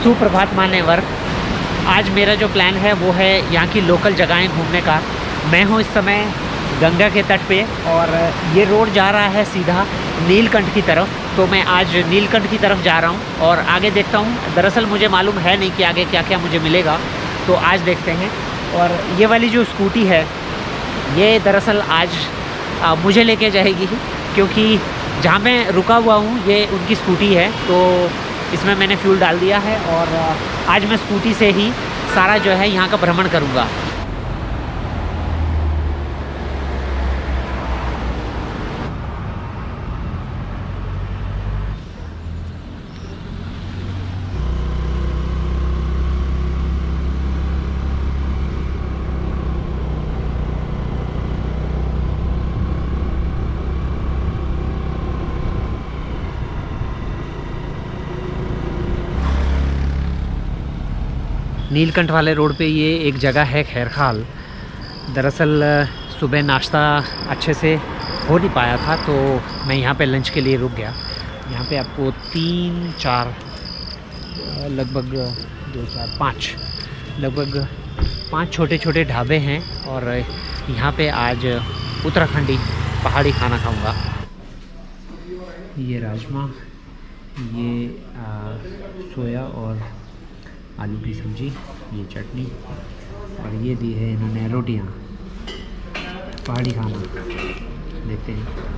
सुप्रभात मान्यवर। आज मेरा जो प्लान है वो है यहाँ की लोकल जगहें घूमने का। मैं हूँ इस समय गंगा के तट पे और ये रोड जा रहा है सीधा नीलकंठ की तरफ। तो मैं आज नीलकंठ की तरफ जा रहा हूँ और आगे देखता हूँ। दरअसल मुझे मालूम है नहीं कि आगे क्या क्या मुझे मिलेगा, तो आज देखते हैं। और ये वाली जो स्कूटी है ये दरअसल आज मुझे लेके जाएगी, क्योंकि जहाँ मैं रुका हुआ हूँ ये उनकी स्कूटी है। तो इसमें मैंने फ्यूल डाल दिया है और आज मैं स्कूटी से ही सारा जो है यहाँ का भ्रमण करूँगा। नीलकंठ वाले रोड पे ये एक जगह है खैरखाल। दरअसल सुबह नाश्ता अच्छे से हो नहीं पाया था, तो मैं यहाँ पे लंच के लिए रुक गया। यहाँ पे आपको 3 4 लगभग 2 4 5 लगभग 5 छोटे छोटे ढाबे हैं और यहाँ पे आज उत्तराखंडी पहाड़ी खाना खाऊंगा। ये राजमा, ये सोया और आलू की सब्ज़ी, ये चटनी और ये दी है इन्होंने रोटियाँ। पहाड़ी खाना देखते हैं।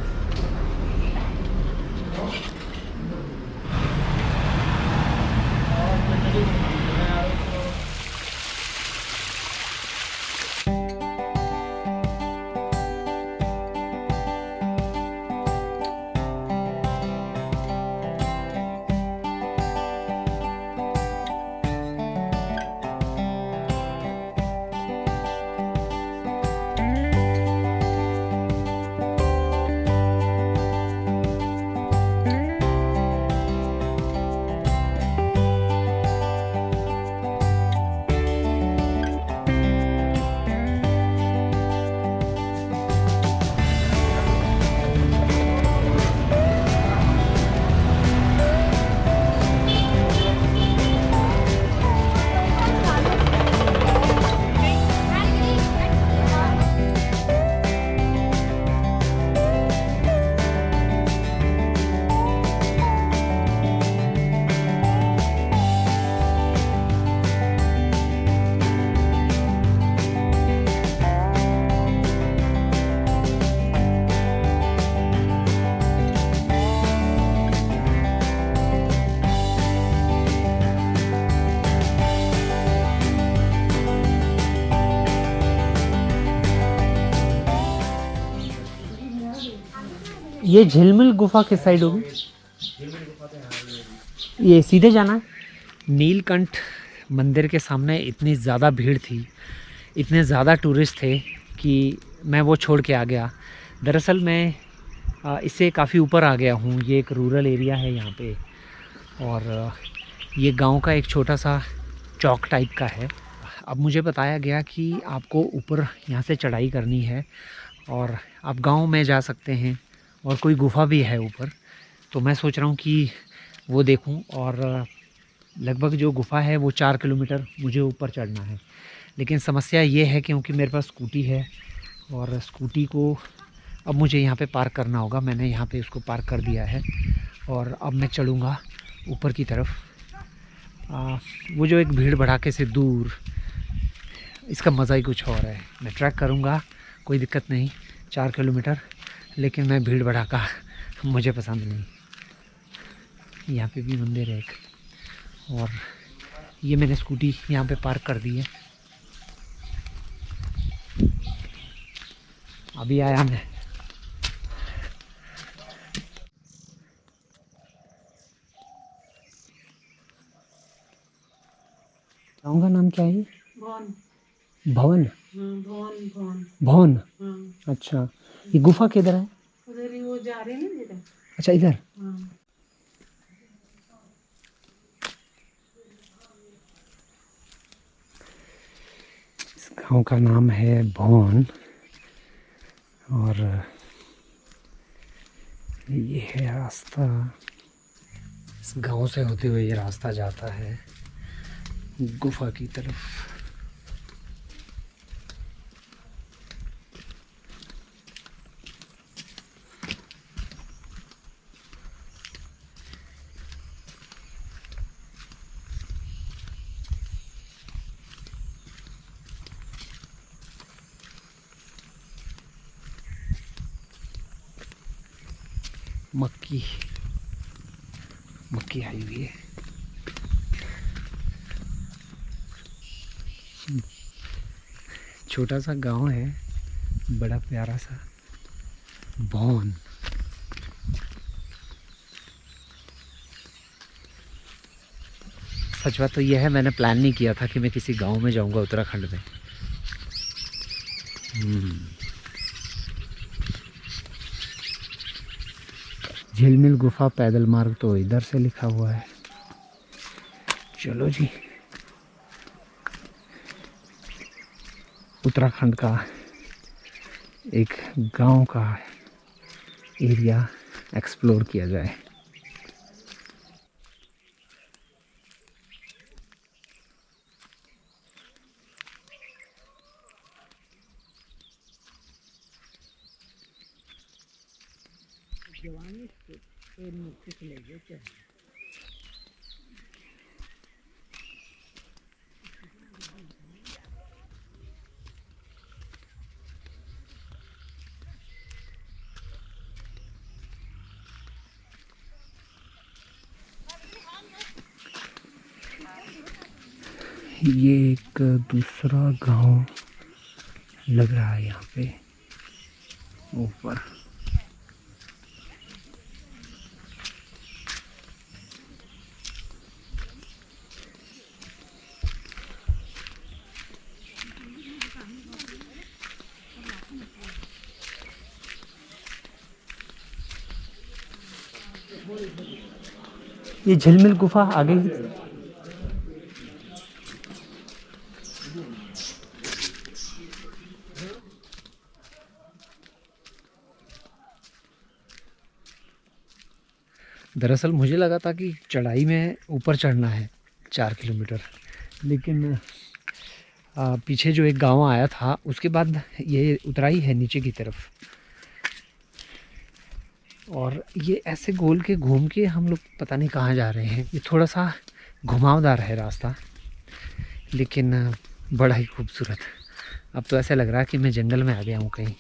ये झिलमिल गुफा किस साइड होगी? ये सीधे जाना है। नीलकंठ मंदिर के सामने इतनी ज़्यादा भीड़ थी, इतने ज़्यादा टूरिस्ट थे कि मैं वो छोड़ के आ गया। दरअसल मैं इससे काफ़ी ऊपर आ गया हूँ। ये एक रूरल एरिया है यहाँ पे और ये गांव का एक छोटा सा चौक टाइप का है। अब मुझे बताया गया कि आपको ऊपर यहाँ से चढ़ाई करनी है और आप गांव में जा सकते हैं और कोई गुफा भी है ऊपर। तो मैं सोच रहा हूँ कि वो देखूँ और लगभग जो गुफा है वो 4 किलोमीटर मुझे ऊपर चढ़ना है। लेकिन समस्या ये है क्योंकि मेरे पास स्कूटी है और स्कूटी को अब मुझे यहाँ पे पार्क करना होगा। मैंने यहाँ पे उसको पार्क कर दिया है और अब मैं चलूँगा ऊपर की तरफ। वो जो एक भीड़ भड़ाके से दूर, इसका मज़ा ही कुछ और है। मैं ट्रैक करूँगा, कोई दिक्कत नहीं, 4 किलोमीटर, लेकिन मैं भीड़ भड़ाका मुझे पसंद नहीं। यहाँ पे भी मंदिर है एक और ये मैंने स्कूटी यहाँ पे पार्क कर दी है। अभी आया मैं। गाँव का नाम क्या है? भवन। भवन। अच्छा, ये गुफा किधर है? उधर ही वो जा रहे हैं ना। अच्छा, इधर। इस गांव का नाम है भवन और ये है रास्ता। इस गांव से होते हुए ये रास्ता जाता है गुफा की तरफ। मक्की मक्की आई हुई है। छोटा सा गांव है, बड़ा प्यारा सा भवन। सच बात तो यह है, मैंने प्लान नहीं किया था कि मैं किसी गांव में जाऊंगा उत्तराखंड में। झिलमिल गुफा पैदल मार्ग तो इधर से लिखा हुआ है। चलो जी, उत्तराखंड का एक गांव का एरिया एक्सप्लोर किया जाए। ये एक दूसरा गांव लग रहा है यहाँ पे ऊपर। ये झिलमिल गुफा आ गई। दरअसल मुझे लगा था कि चढ़ाई में ऊपर चढ़ना है 4 किलोमीटर, लेकिन पीछे जो एक गांव आया था उसके बाद ये उतराई है नीचे की तरफ। और ये ऐसे गोल के घूम के हम लोग पता नहीं कहाँ जा रहे हैं। ये थोड़ा सा घुमावदार है रास्ता, लेकिन बड़ा ही खूबसूरत। अब तो ऐसा लग रहा है कि मैं जंगल में आ गया हूँ कहीं।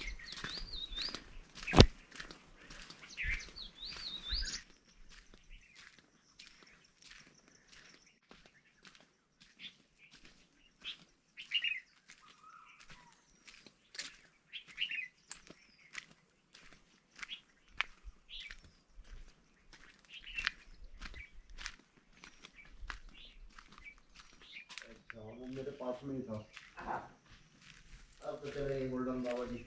वो मेरे पास में ही था। अब तो चले गोल्डन बाबा जी।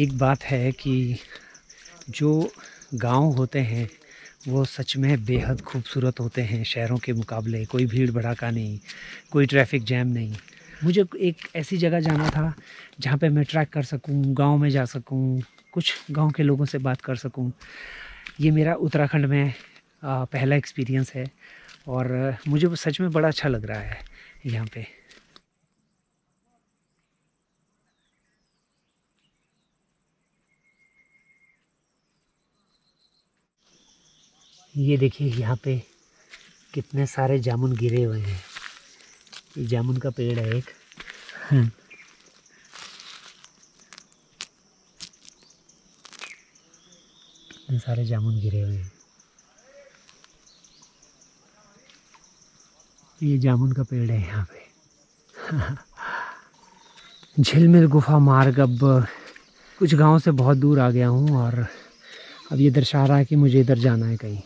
एक बात है कि जो गांव होते हैं वो सच में बेहद खूबसूरत होते हैं शहरों के मुकाबले। कोई भीड़ भड़ाका नहीं, कोई ट्रैफिक जैम नहीं। मुझे एक ऐसी जगह जाना था जहाँ पे मैं ट्रैक कर सकूँ, गांव में जा सकूँ, कुछ गांव के लोगों से बात कर सकूँ। ये मेरा उत्तराखंड में पहला एक्सपीरियंस है और मुझे वो सच में बड़ा अच्छा लग रहा है यहाँ पे। ये देखिए यहाँ पे कितने सारे जामुन गिरे हुए हैं। ये जामुन का पेड़ है एक। कितने सारे जामुन गिरे हुए हैं। ये जामुन का पेड़ है यहाँ पे। झिलमिल गुफा मार्ग। अब कुछ गांव से बहुत दूर आ गया हूँ और अब ये दर्शा रहा है कि मुझे इधर जाना है कहीं।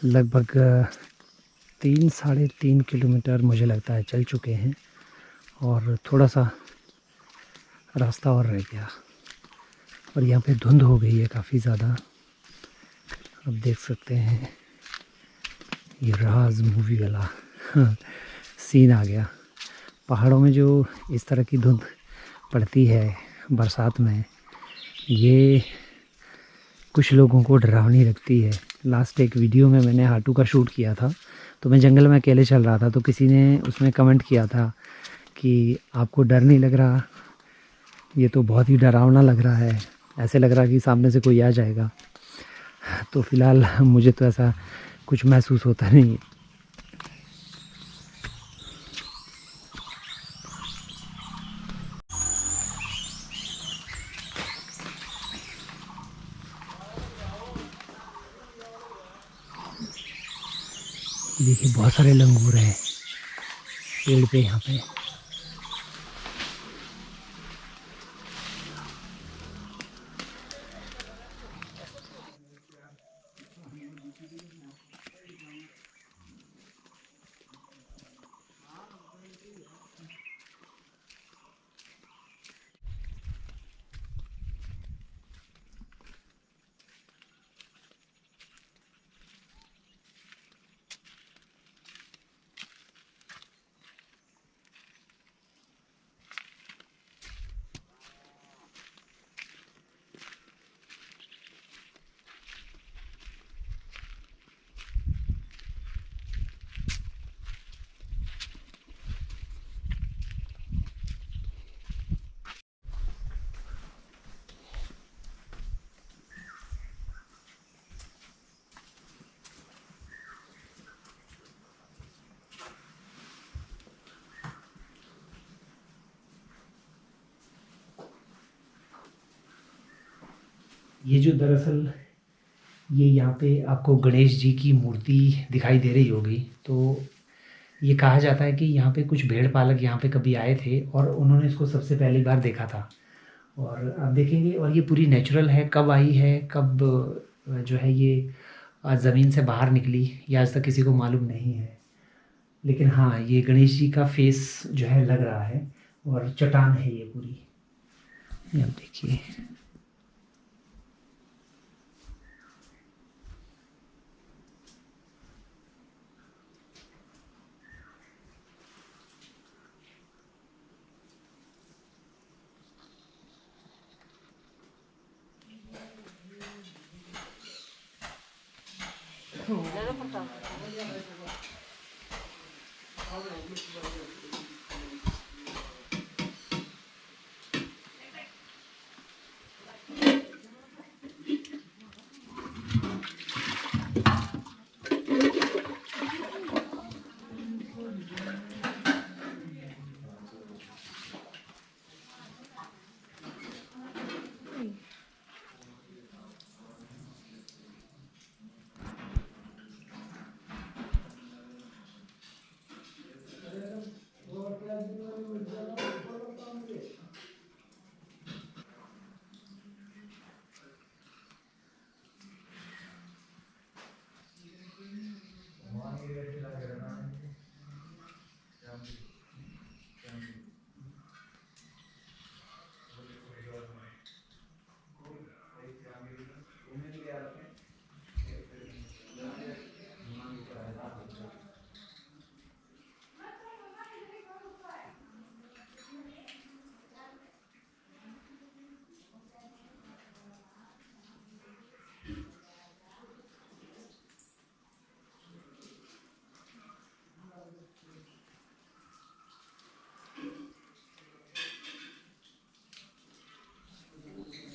लगभग 3 साढ़े 3 किलोमीटर मुझे लगता है चल चुके हैं और थोड़ा सा रास्ता और रह गया। और यहाँ पे धुंध हो गई है काफ़ी ज़्यादा, आप देख सकते हैं। ये राज मूवी वाला सीन आ गया। पहाड़ों में जो इस तरह की धुंध पड़ती है बरसात में, ये कुछ लोगों को डरावनी लगती है। लास्ट एक वीडियो में मैंने हाटू का शूट किया था, तो मैं जंगल में अकेले चल रहा था, तो किसी ने उसमें कमेंट किया था कि आपको डर नहीं लग रहा, ये तो बहुत ही डरावना लग रहा है, ऐसे लग रहा कि सामने से कोई आ जाएगा। तो फ़िलहाल मुझे तो ऐसा कुछ महसूस होता नहीं। देखिए बहुत सारे लंगूर हैं पेड़ पे यहाँ पे। ये जो दरअसल ये यहाँ पे आपको गणेश जी की मूर्ति दिखाई दे रही होगी, तो ये कहा जाता है कि यहाँ पे कुछ भेड़ पालक यहाँ पे कभी आए थे और उन्होंने इसको सबसे पहली बार देखा था। और आप देखेंगे, और ये पूरी नेचुरल है, कब आई है, कब जो है ये ज़मीन से बाहर निकली, ये आज तक किसी को मालूम नहीं है। लेकिन हाँ, ये गणेश जी का फेस जो है लग रहा है, और चट्टान है ये पूरी। ये आप देखिए।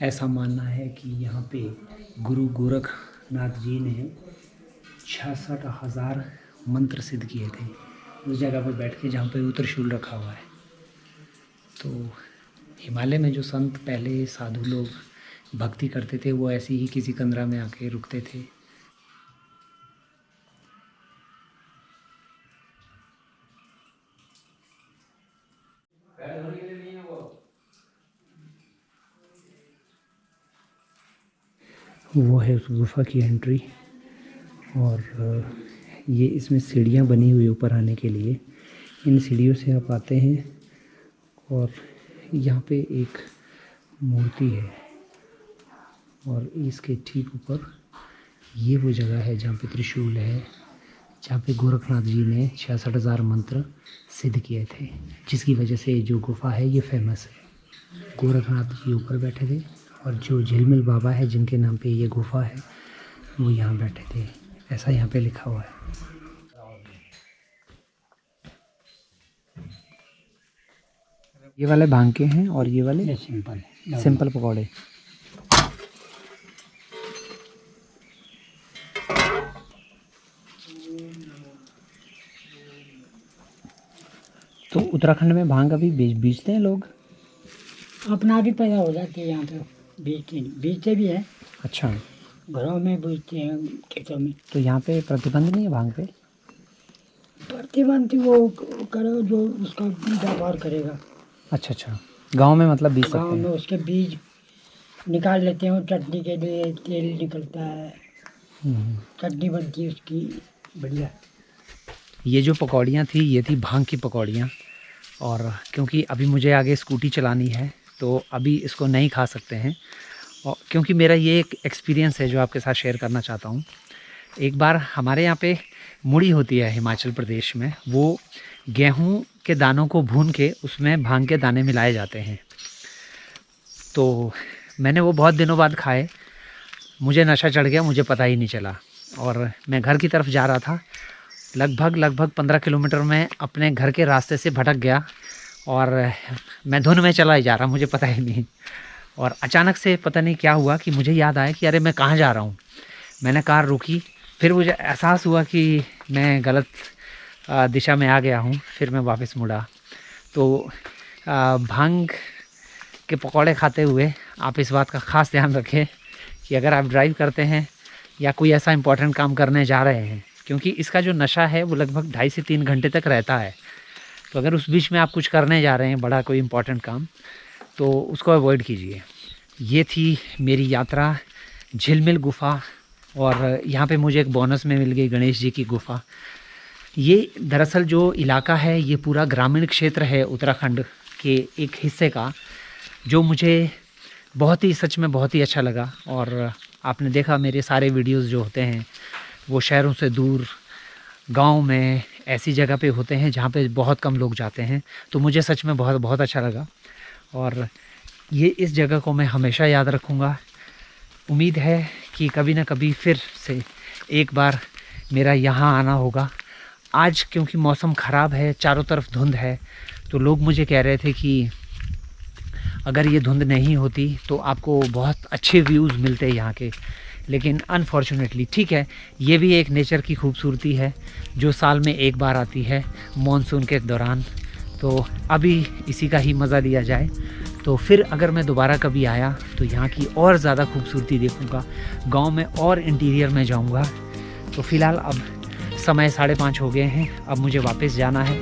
ऐसा मानना है कि यहाँ पे गुरु गोरखनाथ जी ने 66,000 मंत्र सिद्ध किए थे उस जगह पर बैठ के जहाँ पे वो त्रिशूल रखा हुआ है। तो हिमालय में जो संत पहले साधु लोग भक्ति करते थे, वो ऐसे ही किसी कंदरा में आके रुकते थे। वो है उस गुफा की एंट्री। और ये इसमें सीढ़ियाँ बनी हुई ऊपर आने के लिए। इन सीढ़ियों से आप आते हैं और यहाँ पे एक मूर्ति है और इसके ठीक ऊपर ये वो जगह है जहाँ पे त्रिशूल है, जहाँ पे गोरखनाथ जी ने 66,000 मंत्र सिद्ध किए थे, जिसकी वजह से जो गुफा है ये फेमस है। गोरखनाथ जी ऊपर बैठे थे और जो झिलमिल बाबा है जिनके नाम पे ये गुफा है वो यहाँ बैठे थे, ऐसा यहाँ पे लिखा हुआ है। ये वाले भांग के हैं और ये वाले सिंपल पकौड़े। तो उत्तराखंड में भांग अभी बेचते हैं लोग? अपना भी पैदा हो जाती है यहाँ पे, बेचते भी है। अच्छा, घरों में बेचते हैं, खेतों में। तो यहाँ पे प्रतिबंध नहीं है भांग पे? प्रतिबंध वो करो जो उसका व्यापार करेगा। अच्छा अच्छा, गांव में मतलब बीज गाँव सकते में हैं? उसके बीज निकाल लेते हैं, चटनी के लिए तेल निकलता है, चटनी बनती है उसकी बढ़िया। ये जो पकौड़ियाँ थी ये थी भांग की पकौड़ियाँ, और क्योंकि अभी मुझे आगे स्कूटी चलानी है तो अभी इसको नहीं खा सकते हैं, और क्योंकि मेरा ये एक एक्सपीरियंस है जो आपके साथ शेयर करना चाहता हूँ। एक बार हमारे यहाँ पे मुड़ी होती है हिमाचल प्रदेश में, वो गेहूं के दानों को भून के उसमें भांग के दाने मिलाए जाते हैं। तो मैंने वो बहुत दिनों बाद खाए, मुझे नशा चढ़ गया, मुझे पता ही नहीं चला, और मैं घर की तरफ जा रहा था। लगभग 15 किलोमीटर में अपने घर के रास्ते से भटक गया और मैं धुन में चला ही जा रहा, मुझे पता ही नहीं। और अचानक से पता नहीं क्या हुआ कि मुझे याद आया कि अरे मैं कहाँ जा रहा हूँ। मैंने कार रोकी, फिर मुझे एहसास हुआ कि मैं गलत दिशा में आ गया हूँ। फिर मैं वापस मुड़ा। तो भांग के पकौड़े खाते हुए आप इस बात का ख़ास ध्यान रखें कि अगर आप ड्राइव करते हैं या कोई ऐसा इम्पोर्टेंट काम करने जा रहे हैं, क्योंकि इसका जो नशा है वो लगभग 2.5 से 3 घंटे तक रहता है। तो अगर उस बीच में आप कुछ करने जा रहे हैं बड़ा कोई इम्पोर्टेंट काम, तो उसको अवॉइड कीजिए। ये थी मेरी यात्रा झिलमिल गुफ़ा, और यहाँ पे मुझे एक बोनस में मिल गई गणेश जी की गुफ़ा। ये दरअसल जो इलाका है ये पूरा ग्रामीण क्षेत्र है उत्तराखंड के एक हिस्से का, जो मुझे बहुत ही सच में बहुत ही अच्छा लगा। और आपने देखा मेरे सारे वीडियोस जो होते हैं वो शहरों से दूर गांव में ऐसी जगह पे होते हैं जहाँ पे बहुत कम लोग जाते हैं। तो मुझे सच में बहुत बहुत अच्छा लगा, और ये इस जगह को मैं हमेशा याद रखूँगा। उम्मीद है कि कभी ना कभी फिर से एक बार मेरा यहाँ आना होगा। आज क्योंकि मौसम ख़राब है, चारों तरफ धुंध है, तो लोग मुझे कह रहे थे कि अगर ये धुंध नहीं होती तो आपको बहुत अच्छे व्यूज़ मिलते यहाँ के। लेकिन अनफॉर्चुनेटली ठीक है, ये भी एक नेचर की खूबसूरती है जो साल में एक बार आती है मॉनसून के दौरान। तो अभी इसी का ही मज़ा लिया जाए। तो फिर अगर मैं दोबारा कभी आया तो यहाँ की और ज़्यादा खूबसूरती देखूँगा, गांव में और इंटीरियर में जाऊँगा। तो फ़िलहाल अब समय 5:30 हो गए हैं, अब मुझे वापस जाना है।